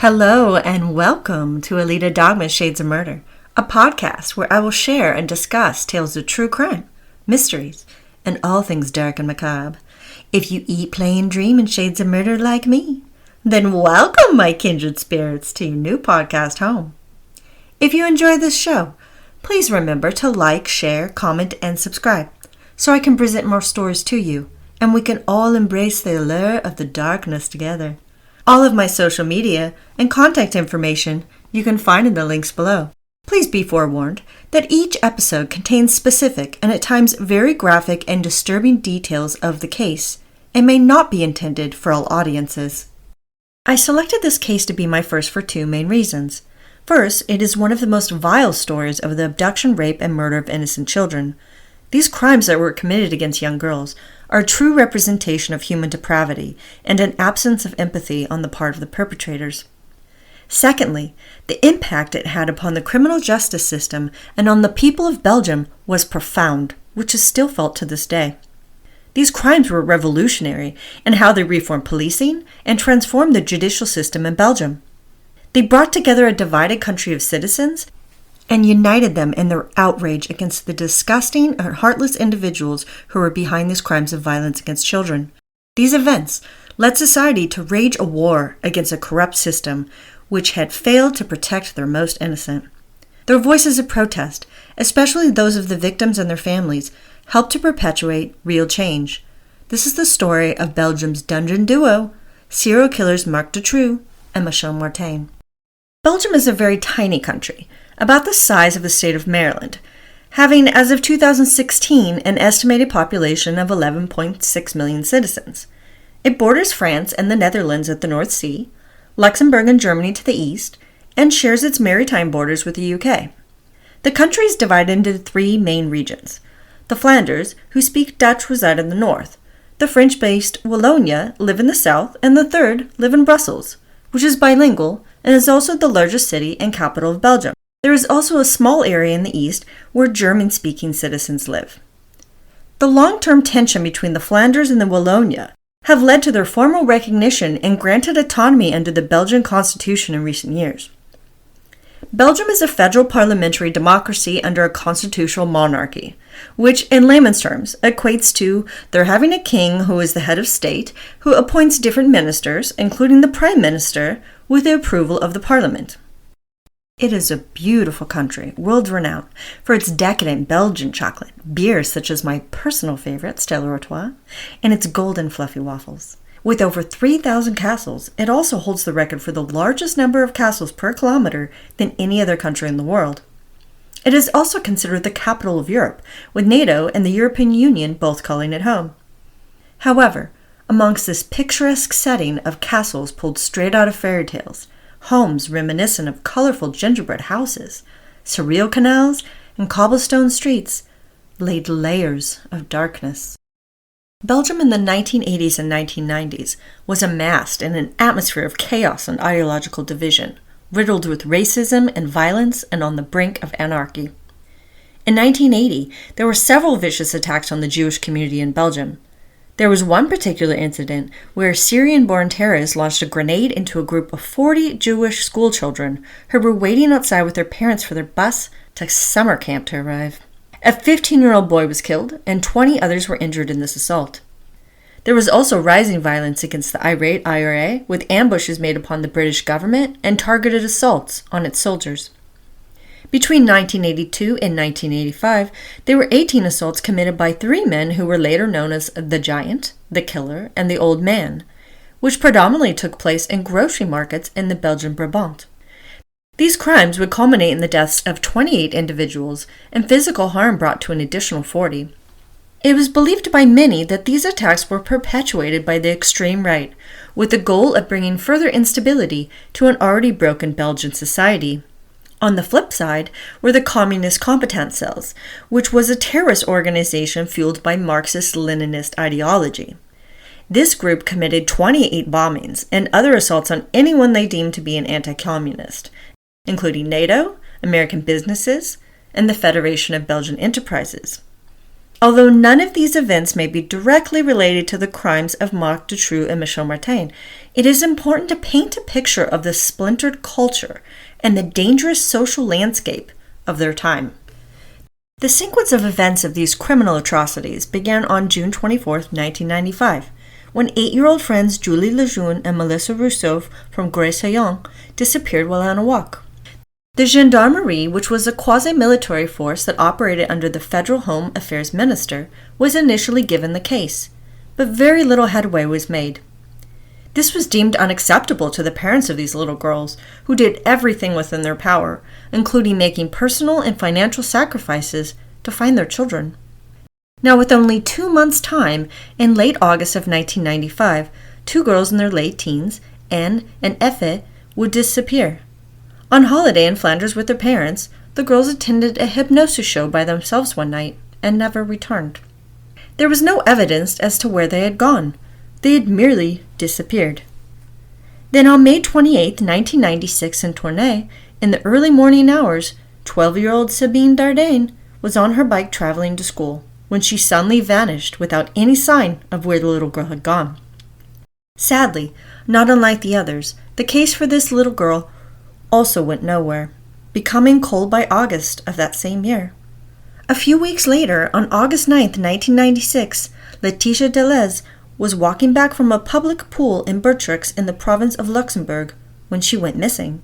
Hello and welcome to Alita Dogma's Shades of Murder, a podcast where I will share and discuss tales of true crime, mysteries, and all things dark and macabre. If you eat, play, and dream in shades of murder like me, then welcome, my kindred spirits, to your new podcast home. If you enjoy this show, please remember to like, share, comment, and subscribe so I can present more stories to you and we can all embrace the allure of the darkness together. All of my social media and contact information you can find in the links below. Please be forewarned that each episode contains specific and at times very graphic and disturbing details of the case and may not be intended for all audiences. I selected this case to be my first for two main reasons. First, it is one of the most vile stories of the abduction, rape, and murder of innocent children. These crimes that were committed against young girls are a true representation of human depravity and an absence of empathy on the part of the perpetrators. Secondly, the impact it had upon the criminal justice system and on the people of Belgium was profound, which is still felt to this day. These crimes were revolutionary in how they reformed policing and transformed the judicial system in Belgium. They brought together a divided country of citizens and united them in their outrage against the disgusting and heartless individuals who were behind these crimes of violence against children. These events led society to wage a war against a corrupt system which had failed to protect their most innocent. Their voices of protest, especially those of the victims and their families, helped to perpetuate real change. This is the story of Belgium's dungeon duo, serial killers Marc Dutroux and Michel Martin. Belgium is a very tiny country, about the size of the state of Maryland, having, as of 2016, an estimated population of 11.6 million citizens. It borders France and the Netherlands at the North Sea, Luxembourg and Germany to the east, and shares its maritime borders with the UK. The country is divided into three main regions. The Flanders, who speak Dutch, reside in the north. The French-based Wallonia live in the south, and the third live in Brussels, which is bilingual and is also the largest city and capital of Belgium. There is also a small area in the east where German-speaking citizens live. The long-term tension between the Flanders and the Wallonia have led to their formal recognition and granted autonomy under the Belgian constitution in recent years. Belgium is a federal parliamentary democracy under a constitutional monarchy, which in layman's terms equates to there having a king who is the head of state who appoints different ministers, including the prime minister, with the approval of the parliament. It is a beautiful country, world-renowned for its decadent Belgian chocolate, beers such as my personal favorite, Stella Artois, and its golden fluffy waffles. With over 3,000 castles, it also holds the record for the largest number of castles per kilometer than any other country in the world. It is also considered the capital of Europe, with NATO and the European Union both calling it home. However, amongst this picturesque setting of castles pulled straight out of fairy tales, homes reminiscent of colorful gingerbread houses, surreal canals, and cobblestone streets laid layers of darkness. Belgium in the 1980s and 1990s was immersed in an atmosphere of chaos and ideological division, riddled with racism and violence and on the brink of anarchy. In 1980, there were several vicious attacks on the Jewish community in Belgium. There was one particular incident where Syrian-born terrorists launched a grenade into a group of 40 Jewish schoolchildren who were waiting outside with their parents for their bus to summer camp to arrive. A 15-year-old boy was killed, and 20 others were injured in this assault. There was also rising violence against the irate IRA, with ambushes made upon the British government and targeted assaults on its soldiers. Between 1982 and 1985, there were 18 assaults committed by three men who were later known as the Giant, the Killer, and the Old Man, which predominantly took place in grocery markets in the Belgian Brabant. These crimes would culminate in the deaths of 28 individuals and physical harm brought to an additional 40. It was believed by many that these attacks were perpetuated by the extreme right, with the goal of bringing further instability to an already broken Belgian society. On the flip side were the Communist Competent Cells, which was a terrorist organization fueled by Marxist-Leninist ideology. This group committed 28 bombings and other assaults on anyone they deemed to be an anti-communist, including NATO, American businesses, and the Federation of Belgian Enterprises. Although none of these events may be directly related to the crimes of Marc Dutroux and Michel Martin, it is important to paint a picture of the splintered culture and the dangerous social landscape of their time. The sequence of events of these criminal atrocities began on June 24, 1995, when 8-year-old friends Julie Lejeune and Melissa Rousseau from Grès-Saillant disappeared while on a walk. The gendarmerie, which was a quasi-military force that operated under the Federal Home Affairs Minister, was initially given the case, but very little headway was made. This was deemed unacceptable to the parents of these little girls, who did everything within their power, including making personal and financial sacrifices to find their children. Now, with only 2 months' time, in late August of 1995, 2 girls in their late teens, Anne and Effie, would disappear. On holiday in Flanders with their parents, the girls attended a hypnosis show by themselves one night and never returned. There was no evidence as to where they had gone. They had merely disappeared. Then on May 28, 1996 in Tournai, in the early morning hours, 12-year-old Sabine Dardenne was on her bike traveling to school when she suddenly vanished without any sign of where the little girl had gone. Sadly, not unlike the others, the case for this little girl also went nowhere, becoming cold by August of that same year. A few weeks later, on August 9, 1996, Laetitia Deleuze was walking back from a public pool in Bertrix in the province of Luxembourg when she went missing.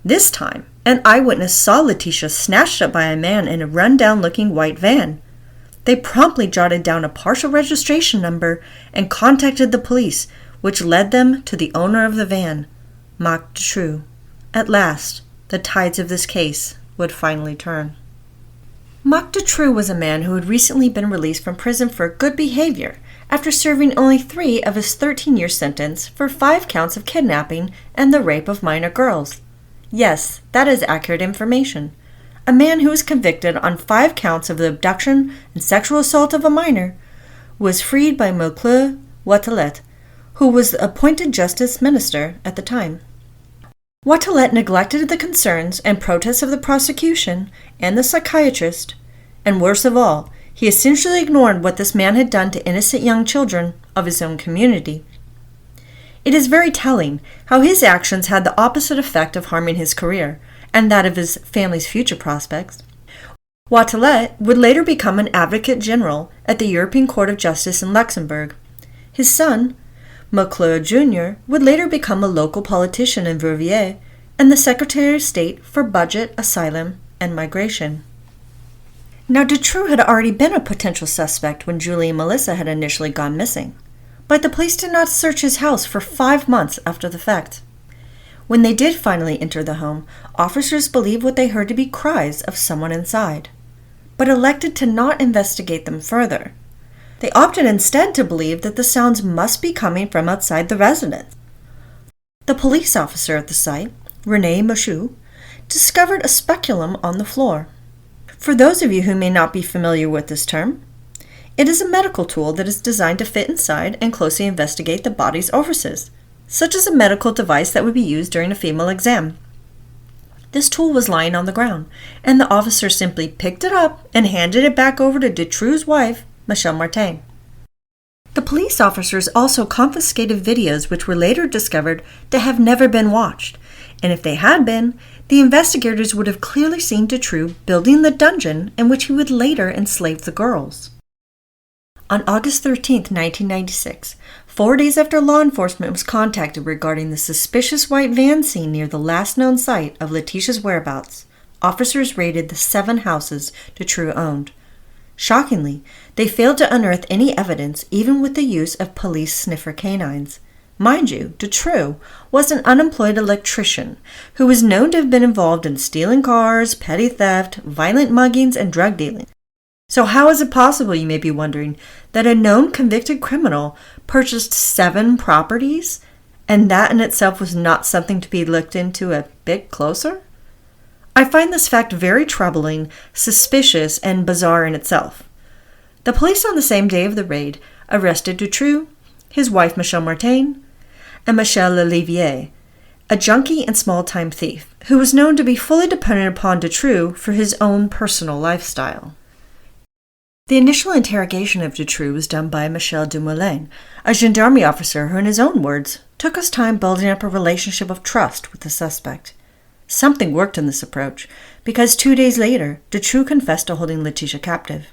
This time, an eyewitness saw Laetitia snatched up by a man in a run-down-looking white van. They promptly jotted down a partial registration number and contacted the police, which led them to the owner of the van, Marc Dutroux. At last, the tides of this case would finally turn. Marc Dutroux was a man who had recently been released from prison for good behavior after serving only 3 of his 13-year sentence for 5 counts of kidnapping and the rape of minor girls. Yes, that is accurate information. A man who was convicted on 5 counts of the abduction and sexual assault of a minor was freed by Monsieur Watelet, who was the appointed justice minister at the time. Watelet neglected the concerns and protests of the prosecution and the psychiatrist, and worst of all, he essentially ignored what this man had done to innocent young children of his own community. It is very telling how his actions had the opposite effect of harming his career and that of his family's future prospects. Watelet would later become an advocate general at the European Court of Justice in Luxembourg. His son, McClure Jr., would later become a local politician in Verviers and the Secretary of State for Budget, Asylum, and Migration. Now, Dutroux had already been a potential suspect when Julie and Melissa had initially gone missing, but the police did not search his house for 5 months after the fact. When they did finally enter the home, officers believed what they heard to be cries of someone inside, but elected to not investigate them further. They opted instead to believe that the sounds must be coming from outside the residence. The police officer at the site, René Michaud, discovered a speculum on the floor. For those of you who may not be familiar with this term, it is a medical tool that is designed to fit inside and closely investigate the body's orifices, such as a medical device that would be used during a female exam. This tool was lying on the ground, and the officer simply picked it up and handed it back over to Dutroux's wife, Michel Martin. The police officers also confiscated videos which were later discovered to have never been watched, and if they had been, the investigators would have clearly seen Dutroux building the dungeon in which he would later enslave the girls. On August 13, 1996, 4 days after law enforcement was contacted regarding the suspicious white van seen near the last known site of Laetitia's whereabouts, officers raided the 7 houses Dutroux owned. Shockingly, they failed to unearth any evidence even with the use of police sniffer canines. Mind you, Dutroux was an unemployed electrician who was known to have been involved in stealing cars, petty theft, violent muggings, and drug dealing. So how is it possible, you may be wondering, that a known convicted criminal purchased 7 properties, and that in itself was not something to be looked into a bit closer? I find this fact very troubling, suspicious, and bizarre in itself. The police on the same day of the raid arrested Dutroux, his wife Michel Martin, and Michel Lelivier, a junkie and small-time thief, who was known to be fully dependent upon Dutroux for his own personal lifestyle. The initial interrogation of Dutroux was done by Michel Dumoulin, a gendarmerie officer who, in his own words, took his time building up a relationship of trust with the suspect. Something worked in this approach, because 2 days later, Dutroux confessed to holding Letitia captive.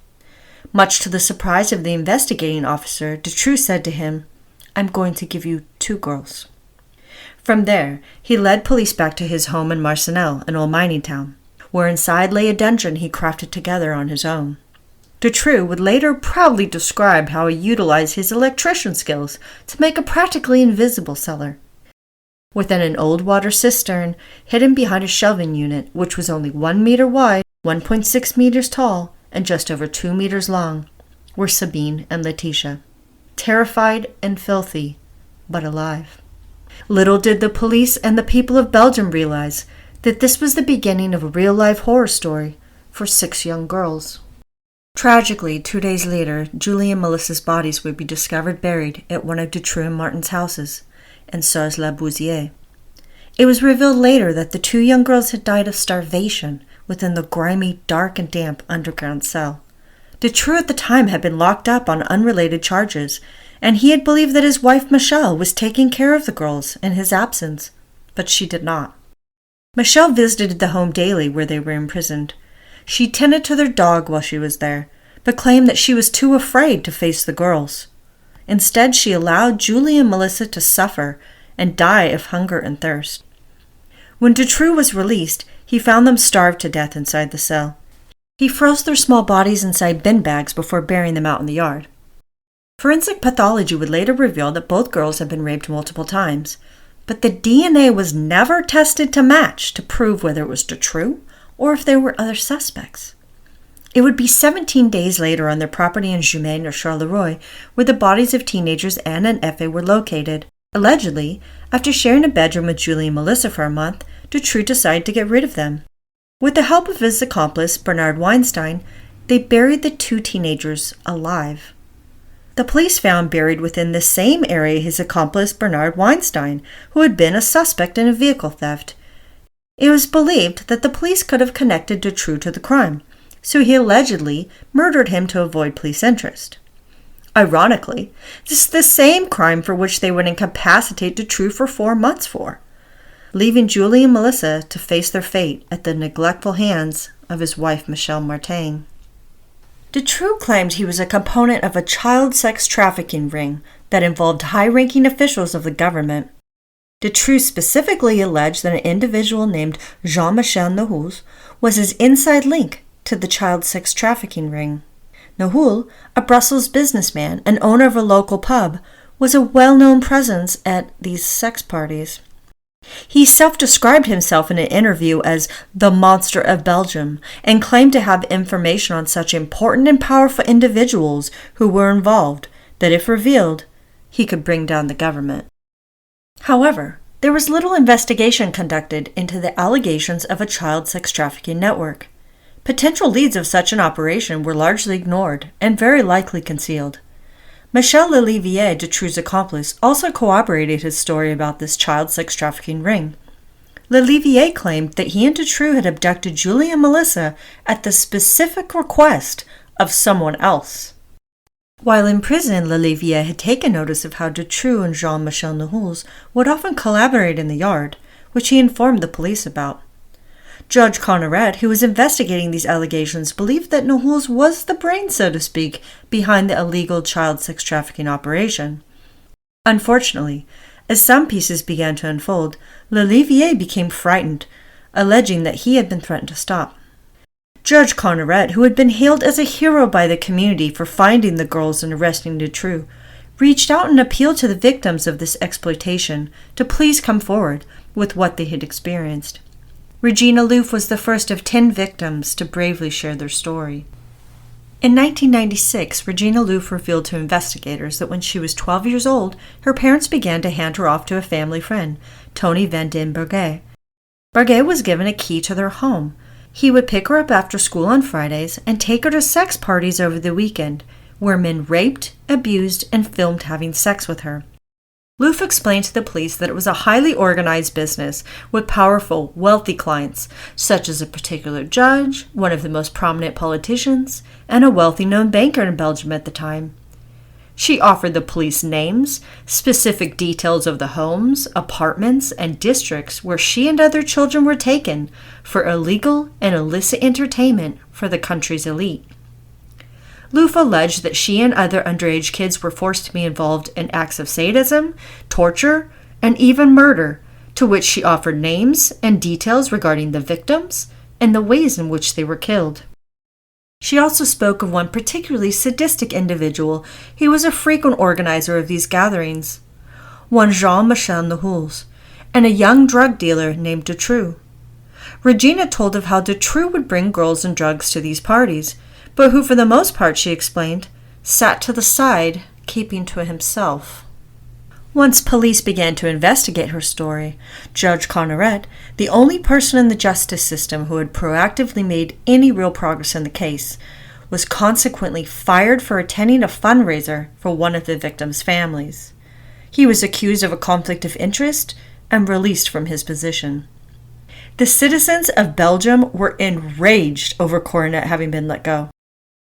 Much to the surprise of the investigating officer, Dutroux said to him, "I'm going to give you 2 girls." From there, he led police back to his home in Marcinelle, an old mining town, where inside lay a dungeon he crafted together on his own. Dutroux would later proudly describe how he utilized his electrician skills to make a practically invisible cellar. Within an old water cistern, hidden behind a shelving unit, which was only 1 meter wide, 1.6 meters tall, and just over 2 meters long, were Sabine and Letitia, terrified and filthy, but alive. Little did the police and the people of Belgium realize that this was the beginning of a real-life horror story for 6 young girls. Tragically, 2 days later, Julie and Melissa's bodies would be discovered buried at one of Dutroux and Martin's houses in Sauz-la-Bouzière. It was revealed later that the 2 young girls had died of starvation within the grimy, dark, and damp underground cell. Dutroux at the time had been locked up on unrelated charges, and he had believed that his wife Michelle was taking care of the girls in his absence, but she did not. Michelle visited the home daily where they were imprisoned. She tended to their dog while she was there, but claimed that she was too afraid to face the girls. Instead, she allowed Julie and Melissa to suffer and die of hunger and thirst. When Dutroux was released, he found them starved to death inside the cell. He froze their small bodies inside bin bags before burying them out in the yard. Forensic pathology would later reveal that both girls had been raped multiple times, but the DNA was never tested to match to prove whether it was Dutroux or if there were other suspects. It would be 17 days later on their property in Jumet near Charleroi where the bodies of teenagers Anne and Effie were located. Allegedly, after sharing a bedroom with Julie and Melissa for a month, Dutroux decided to get rid of them. With the help of his accomplice, Bernard Weinstein, they buried the 2 teenagers alive. The police found buried within the same area his accomplice Bernard Weinstein, who had been a suspect in a vehicle theft. It was believed that the police could have connected Dutroux to the crime, so he allegedly murdered him to avoid police interest. Ironically, this is the same crime for which they would incapacitate Dutroux for 4 months for, leaving Julie and Melissa to face their fate at the neglectful hands of his wife Michelle Martin. Dutroux claimed he was a component of a child sex trafficking ring that involved high-ranking officials of the government. Dutroux specifically alleged that an individual named Jean-Michel Nahoul was his inside link to the child sex trafficking ring. Nahoul, a Brussels businessman and owner of a local pub, was a well-known presence at these sex parties. He self-described himself in an interview as the monster of Belgium and claimed to have information on such important and powerful individuals who were involved that if revealed, he could bring down the government. However, there was little investigation conducted into the allegations of a child sex trafficking network. Potential leads of such an operation were largely ignored and very likely concealed. Michel Lelivier, Dutroux' accomplice, also corroborated his story about this child sex trafficking ring. Lelivier claimed that he and Dutroux had abducted Julie and Melissa at the specific request of someone else. While in prison, Lelivier had taken notice of how Dutroux and Jean-Michel Nahoul would often collaborate in the yard, which he informed the police about. Judge Connerat, who was investigating these allegations, believed that Nahoul was the brain, so to speak, behind the illegal child sex trafficking operation. Unfortunately, as some pieces began to unfold, Lelivier became frightened, alleging that he had been threatened to stop. Judge Connerat, who had been hailed as a hero by the community for finding the girls and arresting Dutroux, reached out and appealed to the victims of this exploitation to please come forward with what they had experienced. Regina Louf was the first of 10 victims to bravely share their story. In 1996, Regina Louf revealed to investigators that when she was 12 years old, her parents began to hand her off to a family friend, Tony Van den Berge. Berge was given a key to their home. He would pick her up after school on Fridays and take her to sex parties over the weekend, where men raped, abused, and filmed having sex with her. Louf explained to the police that it was a highly organized business with powerful, wealthy clients, such as a particular judge, one of the most prominent politicians, and a wealthy known banker in Belgium at the time. She offered the police names, specific details of the homes, apartments, and districts where she and other children were taken for illegal and illicit entertainment for the country's elite. Louf alleged that she and other underage kids were forced to be involved in acts of sadism, torture, and even murder, to which she offered names and details regarding the victims and the ways in which they were killed. She also spoke of one particularly sadistic individual who was a frequent organizer of these gatherings, one Jean-Michel Nihoulz, and a young drug dealer named Dutroux. Regina told of how Dutroux would bring girls and drugs to these parties, but who for the most part, she explained, sat to the side, keeping to himself. Once police began to investigate her story, Judge Conneret, the only person in the justice system who had proactively made any real progress in the case, was consequently fired for attending a fundraiser for one of the victims' families. He was accused of a conflict of interest and released from his position. The citizens of Belgium were enraged over Conneret having been let go.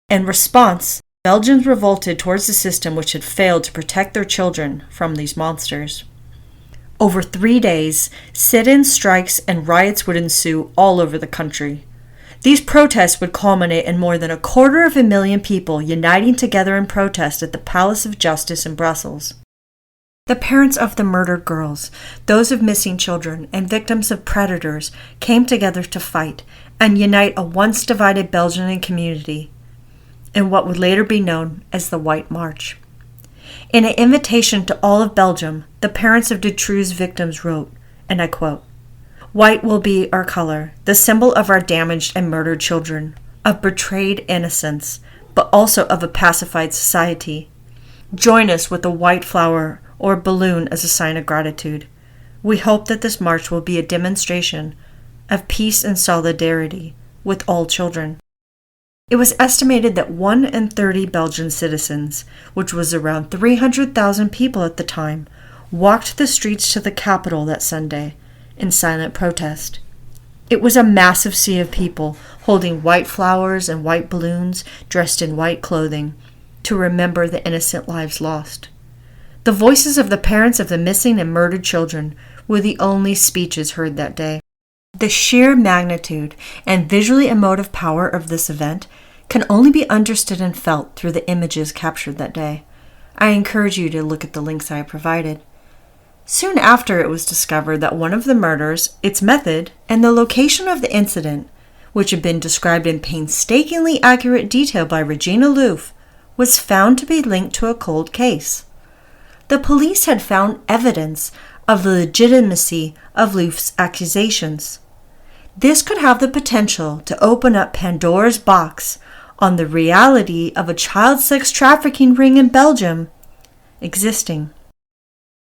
In response, Belgians revolted towards the system which had failed to protect their children from these monsters. Over 3 days, sit-ins, strikes, and riots would ensue all over the country. These protests would culminate in more than 250,000 people uniting together in protest at the Palace of Justice in Brussels. The parents of the murdered girls, those of missing children, and victims of predators came together to fight and unite a once divided Belgian community in what would later be known as the White March. In an invitation to all of Belgium, the parents of Dutroux's victims wrote, and I quote, "White will be our color, the symbol of our damaged and murdered children, of betrayed innocence, but also of a pacified society. Join us with a white flower or balloon as a sign of gratitude. We hope that this march will be a demonstration of peace and solidarity with all children." It was estimated that 1 in 30 Belgian citizens, which was around 300,000 people at the time, walked the streets to the capital that Sunday in silent protest. It was a massive sea of people holding white flowers and white balloons, dressed in white clothing, to remember the innocent lives lost. The voices of the parents of the missing and murdered children were the only speeches heard that day. The sheer magnitude and visually emotive power of this event can only be understood and felt through the images captured that day. I encourage you to look at the links I have provided. Soon after, it was discovered that one of the murders, its method, and the location of the incident, which had been described in painstakingly accurate detail by Regina Louf, was found to be linked to a cold case. The police had found evidence of the legitimacy of Louf's accusations. This could have the potential to open up Pandora's box on the reality of a child sex trafficking ring in Belgium existing.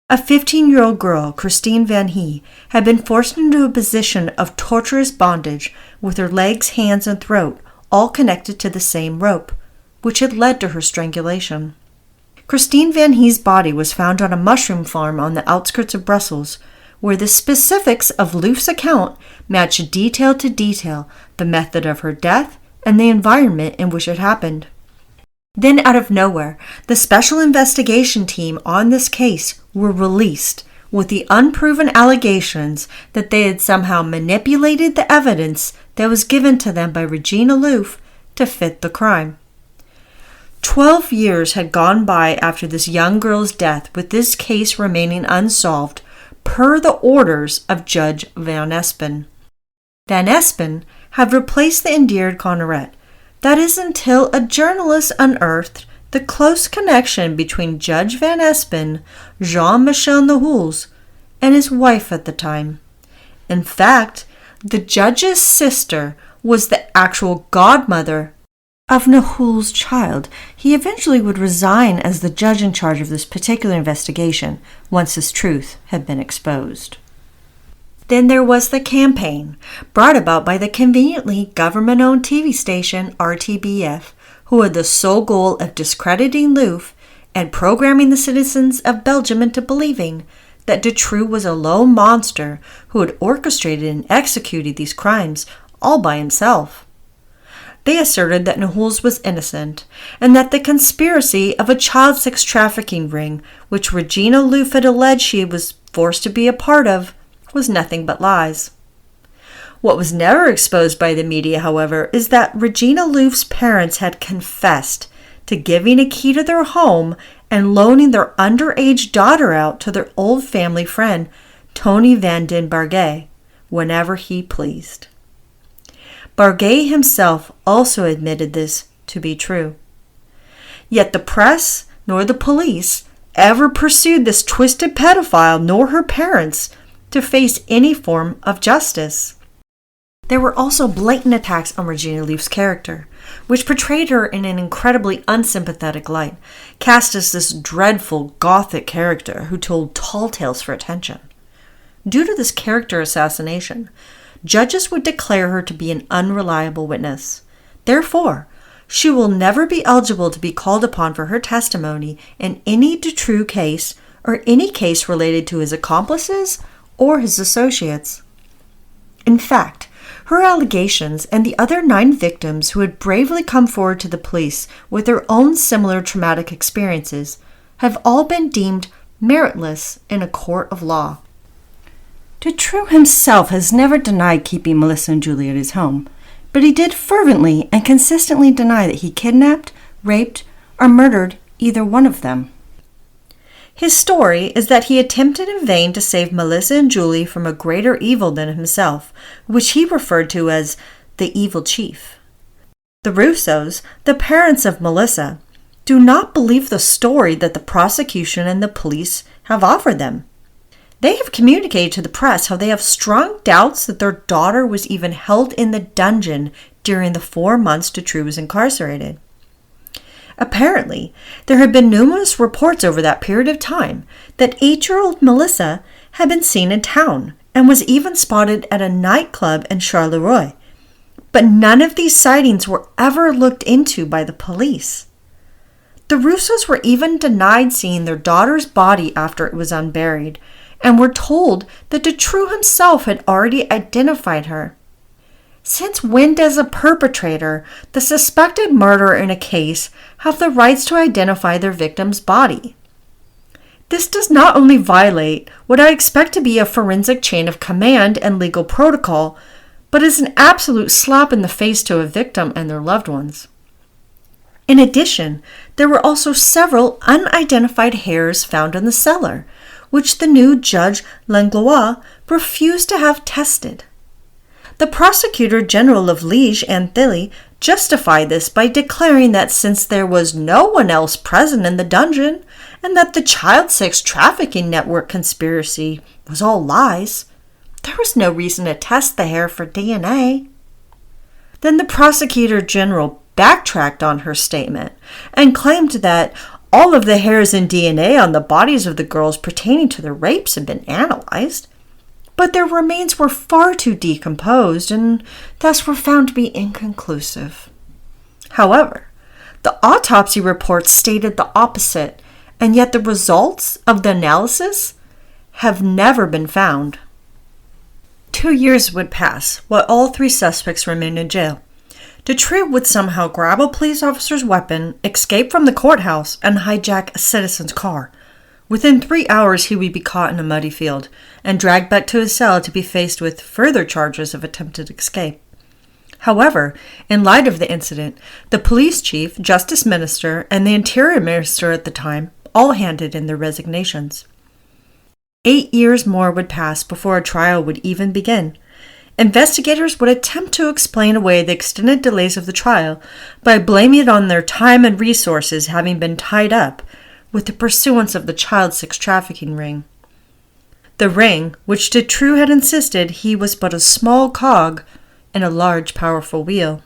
A 15-year-old girl, Christine Van Hee, had been forced into a position of torturous bondage with her legs, hands, and throat all connected to the same rope, which had led to her strangulation. Christine Van Hee's body was found on a mushroom farm on the outskirts of Brussels, where the specifics of Louf's account matched detail to detail the method of her death and the environment in which it happened. Then, out of nowhere, the special investigation team on this case were released with the unproven allegations that they had somehow manipulated the evidence that was given to them by Regina Louf to fit the crime. 12 years had gone by after this young girl's death, with this case remaining unsolved per the orders of Judge Van Espen. Van Espen had replaced the endeared Conneret. That is until a journalist unearthed the close connection between Judge Van Espen, Jean-Michel Nihoulz, and his wife at the time. In fact, the judge's sister was the actual godmother of Nihoulz's child. He eventually would resign as the judge in charge of this particular investigation once this truth had been exposed. Then there was the campaign, brought about by the conveniently government-owned TV station RTBF, who had the sole goal of discrediting Louf and programming the citizens of Belgium into believing that Dutroux was a lone monster who had orchestrated and executed these crimes all by himself. They asserted that Nahulz was innocent, and that the conspiracy of a child sex trafficking ring, which Regina Louf had alleged she was forced to be a part of, was nothing but lies. What was never exposed by the media, however, is that Regina Louf's parents had confessed to giving a key to their home and loaning their underage daughter out to their old family friend, Tony van den Bargay, whenever he pleased. Bargay himself also admitted this to be true. Yet the press nor the police ever pursued this twisted pedophile nor her parents to face any form of justice. There were also blatant attacks on Regina Louf's character, which portrayed her in an incredibly unsympathetic light, cast as this dreadful gothic character who told tall tales for attention. Due to this character assassination, judges would declare her to be an unreliable witness. Therefore, she will never be eligible to be called upon for her testimony in any Dutroux case or any case related to his accomplices or his associates. In fact, her allegations and the other 9 victims who had bravely come forward to the police with their own similar traumatic experiences have all been deemed meritless in a court of law. Dutroux himself has never denied keeping Melissa and Julie at his home, but he did fervently and consistently deny that he kidnapped, raped, or murdered either one of them. His story is that he attempted in vain to save Melissa and Julie from a greater evil than himself, which he referred to as the evil chief. The Rousseaus, the parents of Melissa, do not believe the story that the prosecution and the police have offered them. They have communicated to the press how they have strong doubts that their daughter was even held in the dungeon during the 4 months Dutroux was incarcerated. Apparently, there had been numerous reports over that period of time that 8-year-old Melissa had been seen in town and was even spotted at a nightclub in Charleroi. But none of these sightings were ever looked into by the police. The Rousseaus were even denied seeing their daughter's body after it was unburied, and were told that Dutroux himself had already identified her. Since when does a perpetrator, the suspected murderer in a case, have the rights to identify their victim's body? This does not only violate what I expect to be a forensic chain of command and legal protocol, but is an absolute slap in the face to a victim and their loved ones. In addition, there were also several unidentified hairs found in the cellar, which the new Judge Langlois refused to have tested. The Prosecutor General of Liège and Thilly justified this by declaring that since there was no one else present in the dungeon, and that the child sex trafficking network conspiracy was all lies, there was no reason to test the hair for DNA. Then the Prosecutor General backtracked on her statement and claimed that all of the hairs and DNA on the bodies of the girls pertaining to the rapes had been analyzed, but their remains were far too decomposed and thus were found to be inconclusive. However, the autopsy reports stated the opposite, and yet the results of the analysis have never been found. 2 years would pass while all 3 suspects remained in jail. Dutroux would somehow grab a police officer's weapon, escape from the courthouse, and hijack a citizen's car. Within 3 hours, he would be caught in a muddy field and dragged back to his cell to be faced with further charges of attempted escape. However, in light of the incident, the police chief, justice minister, and the interior minister at the time all handed in their resignations. 8 years more would pass before a trial would even begin. Investigators would attempt to explain away the extended delays of the trial by blaming it on their time and resources having been tied up with the pursuance of the child sex trafficking ring. The ring, which Dutroux had insisted he was but a small cog in a large, powerful wheel.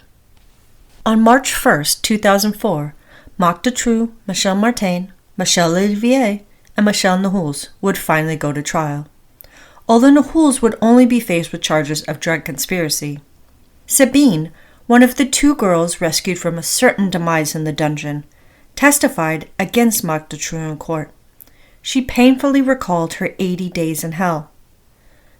On March 1st, 2004, Marc Dutroux, Michel Martin, Michel Olivier, and Michel Nahulz would finally go to trial, although Nahulz would only be faced with charges of drug conspiracy. Sabine, one of the 2 girls rescued from a certain demise in the dungeon, testified against Marc Dutroux in court. She painfully recalled her 80 days in hell.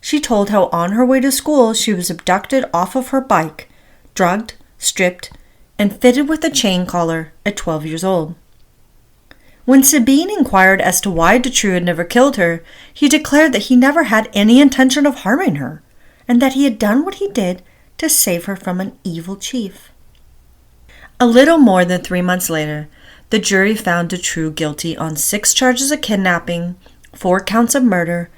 She told how on her way to school she was abducted off of her bike, drugged, stripped, and fitted with a chain collar at 12 years old. When Sabine inquired as to why Dutroux had never killed her, he declared that he never had any intention of harming her, and that he had done what he did to save her from an evil chief. A little more than 3 months later, the jury found Dutroux guilty on 6 charges of kidnapping, 4 counts of murder,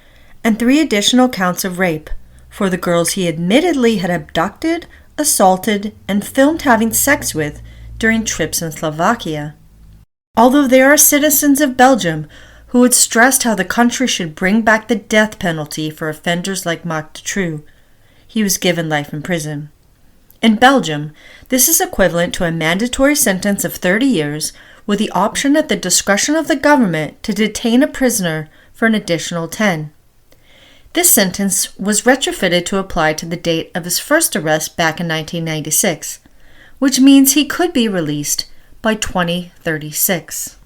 and 3 additional counts of rape for the girls he admittedly had abducted, assaulted, and filmed having sex with during trips in Slovakia. Although there are citizens of Belgium who had stressed how the country should bring back the death penalty for offenders like Marc Dutroux, he was given life in prison. In Belgium, this is equivalent to a mandatory sentence of 30 years with the option at the discretion of the government to detain a prisoner for an additional 10. This sentence was retrofitted to apply to the date of his first arrest back in 1996, which means he could be released by 2036.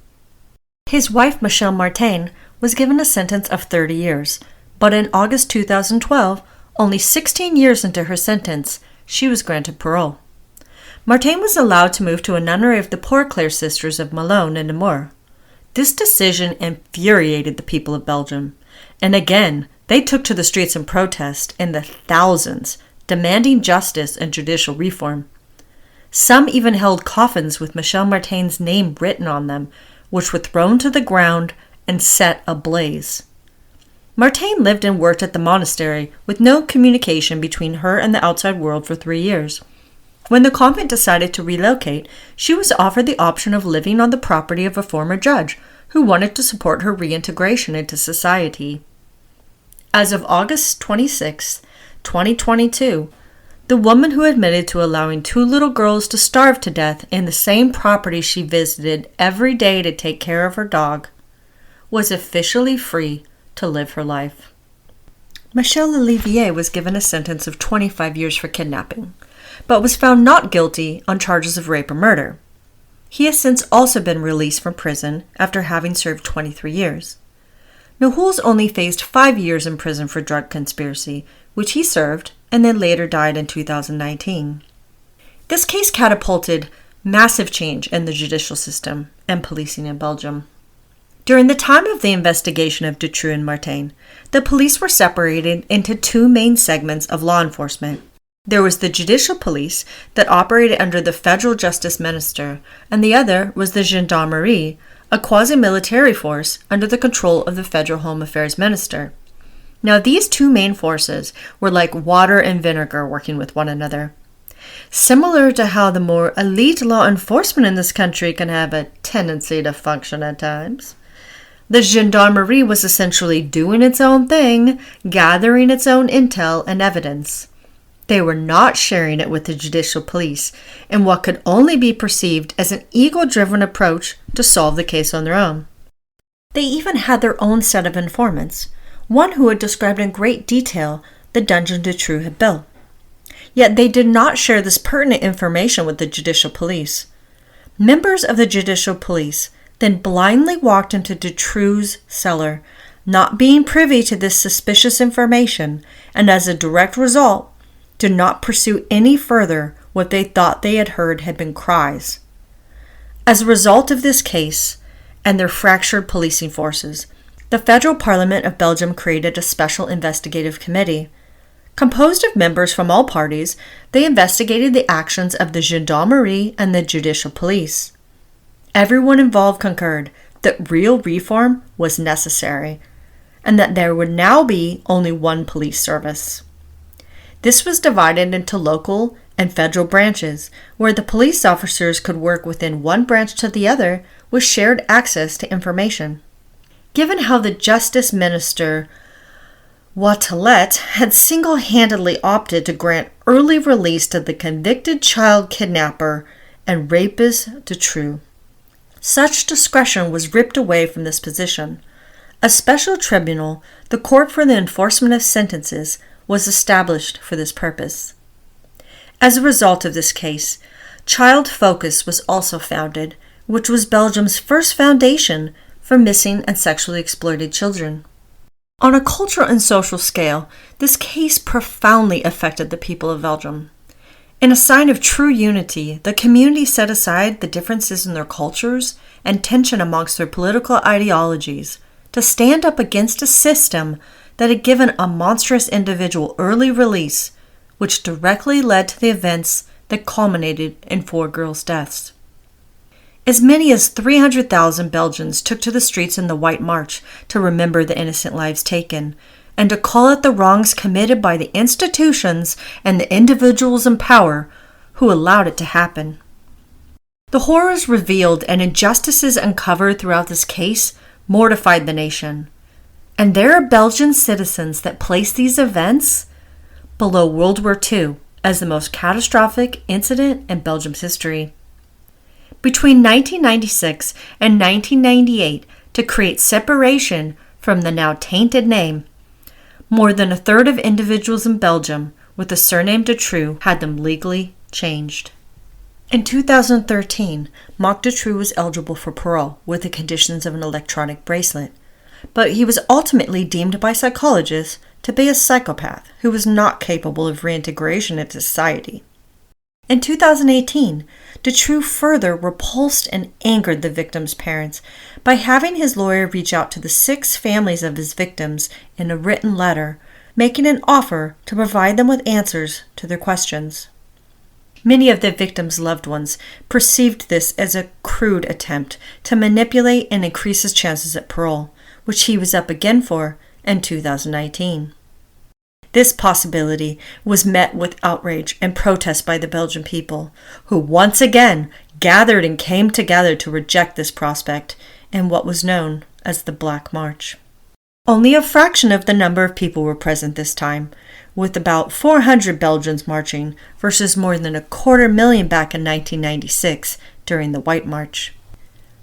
His wife, Michelle Martin, was given a sentence of 30 years, but in August 2012, only 16 years into her sentence, she was granted parole. Martin was allowed to move to a nunnery of the Poor Clare Sisters of Malone and Namur. This decision infuriated the people of Belgium, and again, they took to the streets in protest in the thousands, demanding justice and judicial reform. Some even held coffins with Michelle Martin's name written on them, which were thrown to the ground and set ablaze. Martin lived and worked at the monastery with no communication between her and the outside world for 3 years. When the convent decided to relocate, she was offered the option of living on the property of a former judge who wanted to support her reintegration into society. As of August 26, 2022, the woman who admitted to allowing 2 little girls to starve to death in the same property she visited every day to take care of her dog was officially free to live her life. Michel Olivier was given a sentence of 25 years for kidnapping, but was found not guilty on charges of rape or murder. He has since also been released from prison after having served 23 years. Nahuls only faced 5 years in prison for drug conspiracy, which he served and then later died in 2019. This case catapulted massive change in the judicial system and policing in Belgium. During the time of the investigation of Dutroux and Martin, the police were separated into 2 main segments of law enforcement. There was the judicial police that operated under the federal justice minister, and the other was the gendarmerie, a quasi-military force under the control of the federal home affairs minister. Now, these 2 main forces were like water and vinegar working with one another. Similar to how the more elite law enforcement in this country can have a tendency to function at times. The gendarmerie was essentially doing its own thing, gathering its own intel and evidence. They were not sharing it with the judicial police in what could only be perceived as an ego-driven approach to solve the case on their own. They even had their own set of informants, one who had described in great detail the dungeon Dutroux had built. Yet they did not share this pertinent information with the judicial police. Members of the judicial police then blindly walked into Dutroux's cellar, not being privy to this suspicious information, and as a direct result, did not pursue any further what they thought they had heard had been cries. As a result of this case and their fractured policing forces, the Federal Parliament of Belgium created a special investigative committee. Composed of members from all parties, they investigated the actions of the gendarmerie and the judicial police. Everyone involved concurred that real reform was necessary, and that there would now be only one police service. This was divided into local and federal branches, where the police officers could work within one branch to the other with shared access to information. Given how the Justice Minister Watelet had single-handedly opted to grant early release to the convicted child kidnapper and rapist Dutroux, such discretion was ripped away from this position. A special tribunal, the Court for the Enforcement of Sentences, was established for this purpose. As a result of this case, Child Focus was also founded, which was Belgium's first foundation for missing and sexually exploited children. On a cultural and social scale, this case profoundly affected the people of Belgium. In a sign of true unity, the community set aside the differences in their cultures and tension amongst their political ideologies to stand up against a system that had given a monstrous individual early release, which directly led to the events that culminated in 4 girls' deaths. As many as 300,000 Belgians took to the streets in the White March to remember the innocent lives taken, and to call out the wrongs committed by the institutions and the individuals in power who allowed it to happen. The horrors revealed and injustices uncovered throughout this case mortified the nation, and there are Belgian citizens that place these events below World War II as the most catastrophic incident in Belgium's history. Between 1996 and 1998, to create separation from the now tainted name, more than a third of individuals in Belgium with the surname Dutroux had them legally changed. In 2013, Marc Dutroux was eligible for parole with the conditions of an electronic bracelet, but he was ultimately deemed by psychologists to be a psychopath who was not capable of reintegration into society. In 2018, Dutroux further repulsed and angered the victims' parents by having his lawyer reach out to the 6 families of his victims in a written letter, making an offer to provide them with answers to their questions. Many of the victims' loved ones perceived this as a crude attempt to manipulate and increase his chances at parole, which he was up again for in 2019. This possibility was met with outrage and protest by the Belgian people, who once again gathered and came together to reject this prospect in what was known as the Black March. Only a fraction of the number of people were present this time, with about 400 Belgians marching versus more than 250,000 back in 1996 during the White March.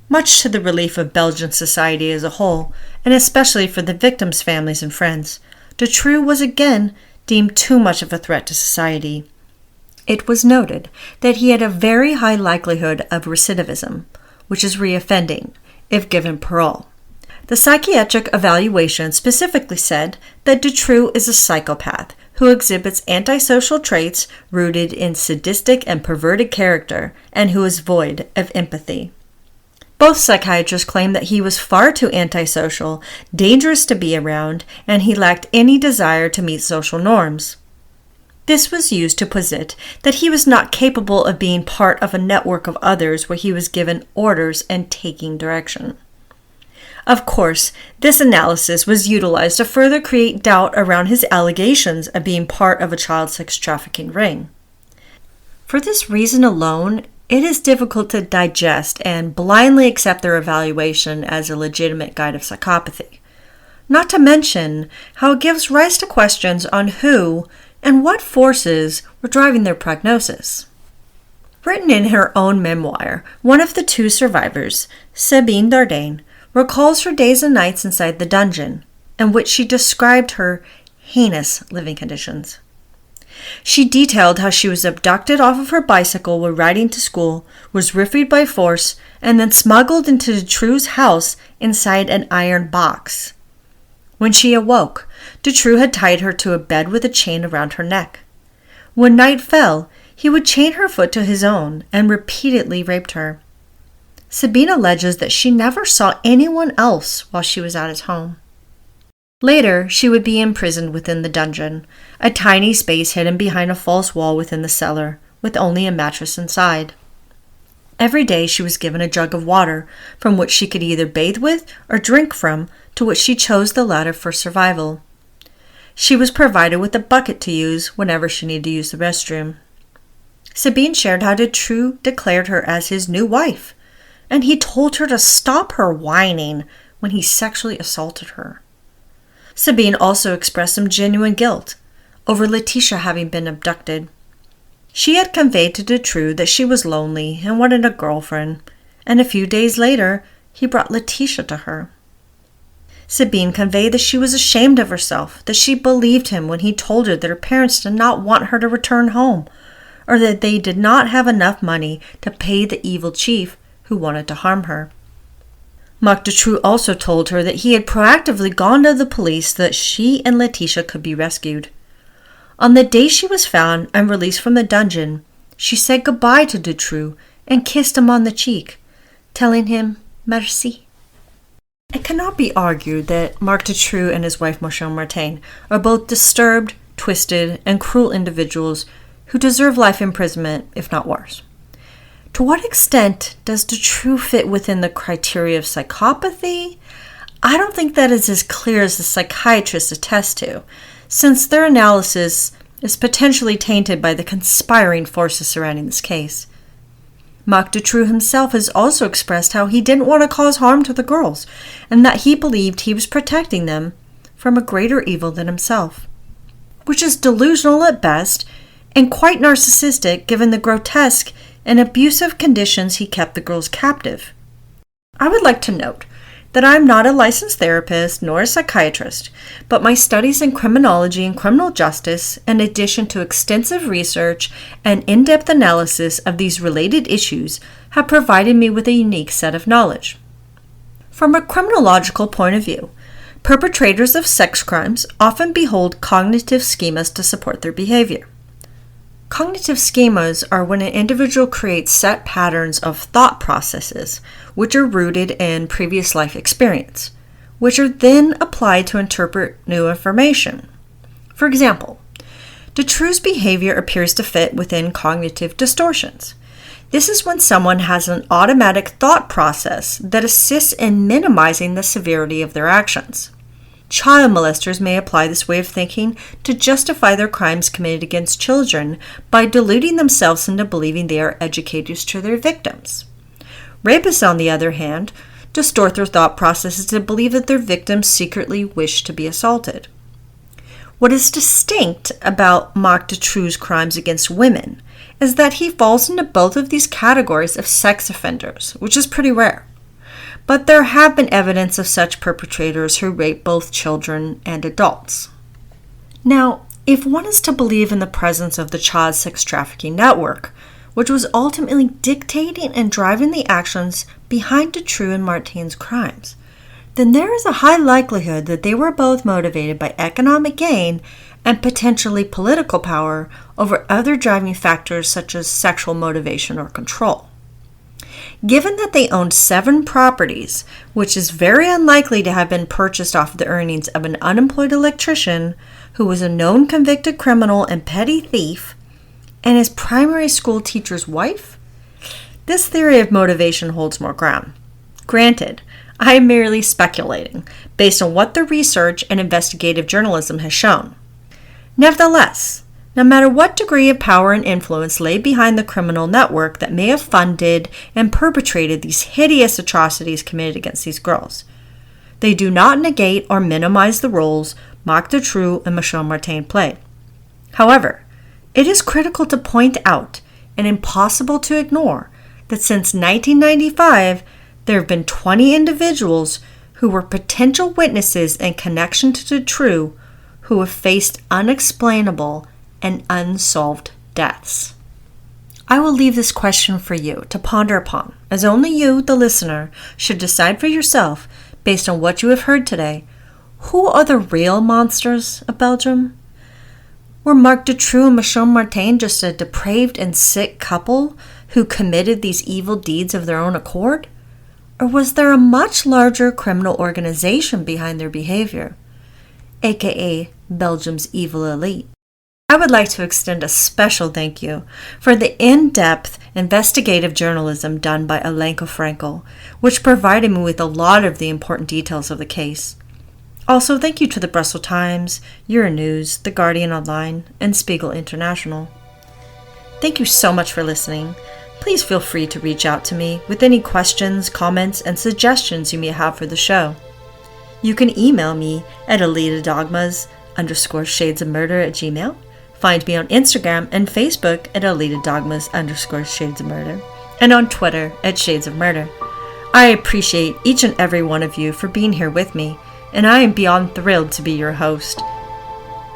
Much to the relief of Belgian society as a whole, and especially for the victims' families and friends, Dutroux was again deemed too much of a threat to society. It was noted that he had a very high likelihood of recidivism, which is reoffending, if given parole. The psychiatric evaluation specifically said that Dutroux is a psychopath who exhibits antisocial traits rooted in sadistic and perverted character and who is void of empathy. Both psychiatrists claimed that he was far too antisocial, dangerous to be around, and he lacked any desire to meet social norms. This was used to posit that he was not capable of being part of a network of others where he was given orders and taking direction. Of course, this analysis was utilized to further create doubt around his allegations of being part of a child sex trafficking ring. For this reason alone, it is difficult to digest and blindly accept their evaluation as a legitimate guide of psychopathy, not to mention how it gives rise to questions on who and what forces were driving their prognosis. Written in her own memoir, one of the 2 survivors, Sabine Dardenne, recalls her days and nights inside the dungeon, in which she described her heinous living conditions. She detailed how she was abducted off of her bicycle while riding to school, was riffied by force, and then smuggled into Dutroux's house inside an iron box. When she awoke, Dutroux had tied her to a bed with a chain around her neck. When night fell, he would chain her foot to his own and repeatedly raped her. Sabine alleges that she never saw anyone else while she was at his home. Later, she would be imprisoned within the dungeon, a tiny space hidden behind a false wall within the cellar, with only a mattress inside. Every day she was given a jug of water, from which she could either bathe with or drink from, to which she chose the latter for survival. She was provided with a bucket to use whenever she needed to use the restroom. Sabine shared how Dutroux declared her as his new wife, and he told her to stop her whining when he sexually assaulted her. Sabine also expressed some genuine guilt over Letitia having been abducted. She had conveyed to Dutroux that she was lonely and wanted a girlfriend, and a few days later, he brought Letitia to her. Sabine conveyed that she was ashamed of herself, that she believed him when he told her that her parents did not want her to return home, or that they did not have enough money to pay the evil chief who wanted to harm her. Marc Dutroux also told her that he had proactively gone to the police so that she and Letitia could be rescued. On the day she was found and released from the dungeon, she said goodbye to Dutroux and kissed him on the cheek, telling him merci. It cannot be argued that Marc Dutroux and his wife Michelle Martin are both disturbed, twisted, and cruel individuals who deserve life imprisonment, if not worse. To what extent does Dutroux fit within the criteria of psychopathy? I don't think that is as clear as the psychiatrists attest to, since their analysis is potentially tainted by the conspiring forces surrounding this case. Marc Dutroux himself has also expressed how he didn't want to cause harm to the girls, and that he believed he was protecting them from a greater evil than himself, which is delusional at best and quite narcissistic given the grotesque and abusive conditions he kept the girls captive. I would like to note that I am not a licensed therapist nor a psychiatrist, but my studies in criminology and criminal justice, in addition to extensive research and in-depth analysis of these related issues, have provided me with a unique set of knowledge. From a criminological point of view, perpetrators of sex crimes often behold cognitive schemas to support their behavior. Cognitive schemas are when an individual creates set patterns of thought processes, which are rooted in previous life experience, which are then applied to interpret new information. For example, Dutroux's behavior appears to fit within cognitive distortions. This is when someone has an automatic thought process that assists in minimizing the severity of their actions. Child molesters may apply this way of thinking to justify their crimes committed against children by deluding themselves into believing they are educators to their victims. Rapists, on the other hand, distort their thought processes to believe that their victims secretly wish to be assaulted. What is distinct about Marc Dutroux's crimes against women is that he falls into both of these categories of sex offenders, which is pretty rare. But there have been evidence of such perpetrators who rape both children and adults. Now, if one is to believe in the presence of the child sex trafficking network, which was ultimately dictating and driving the actions behind Dutroux and Martin's crimes, then there is a high likelihood that they were both motivated by economic gain and potentially political power over other driving factors such as sexual motivation or control. Given that they owned 7 properties, which is very unlikely to have been purchased off the earnings of an unemployed electrician who was a known convicted criminal and petty thief, and his primary school teacher's wife, this theory of motivation holds more ground. Granted, I am merely speculating, based on what the research and investigative journalism has shown. Nevertheless, no matter what degree of power and influence lay behind the criminal network that may have funded and perpetrated these hideous atrocities committed against these girls, they do not negate or minimize the roles Marc Dutroux and Michelle Martin played. However, it is critical to point out and impossible to ignore that since 1995, there have been 20 individuals who were potential witnesses in connection to Dutroux who have faced unexplainable and unsolved deaths. I will leave this question for you to ponder upon, as only you, the listener, should decide for yourself, based on what you have heard today, who are the real monsters of Belgium? Were Marc Dutroux and Michelle Martin just a depraved and sick couple who committed these evil deeds of their own accord? Or was there a much larger criminal organization behind their behavior, aka Belgium's evil elite? I would like to extend a special thank you for the in-depth investigative journalism done by Alenka Frankel, which provided me with a lot of the important details of the case. Also, thank you to the Brussels Times, Euronews, The Guardian Online, and Spiegel International. Thank you so much for listening. Please feel free to reach out to me with any questions, comments, and suggestions you may have for the show. You can email me at alidadogmas_shadesofmurder@gmail.com. Find me on Instagram and Facebook at alidadogmas_shadesofmurder, and on Twitter at Shades of Murder. I appreciate each and every one of you for being here with me, and I am beyond thrilled to be your host.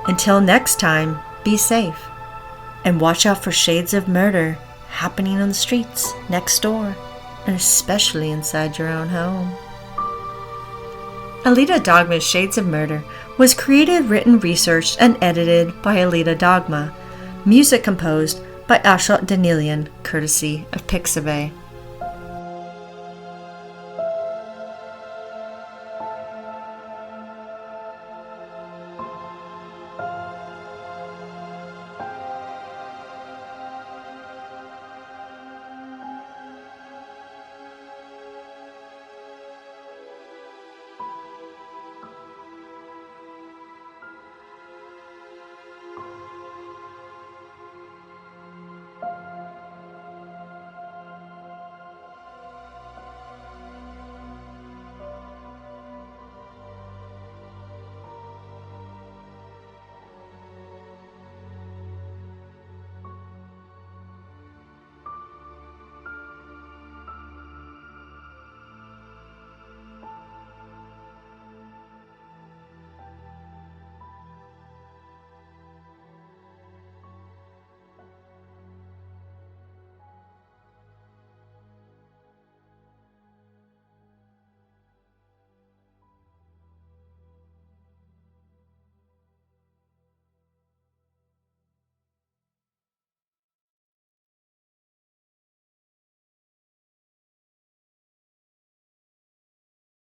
Until next time, be safe, and watch out for shades of murder happening on the streets next door. and especially inside your own home. Alita Dogma's Shades of Murder was created, written, researched, and edited by Alita Dogma. Music composed by Ashot Danilian, courtesy of Pixabay.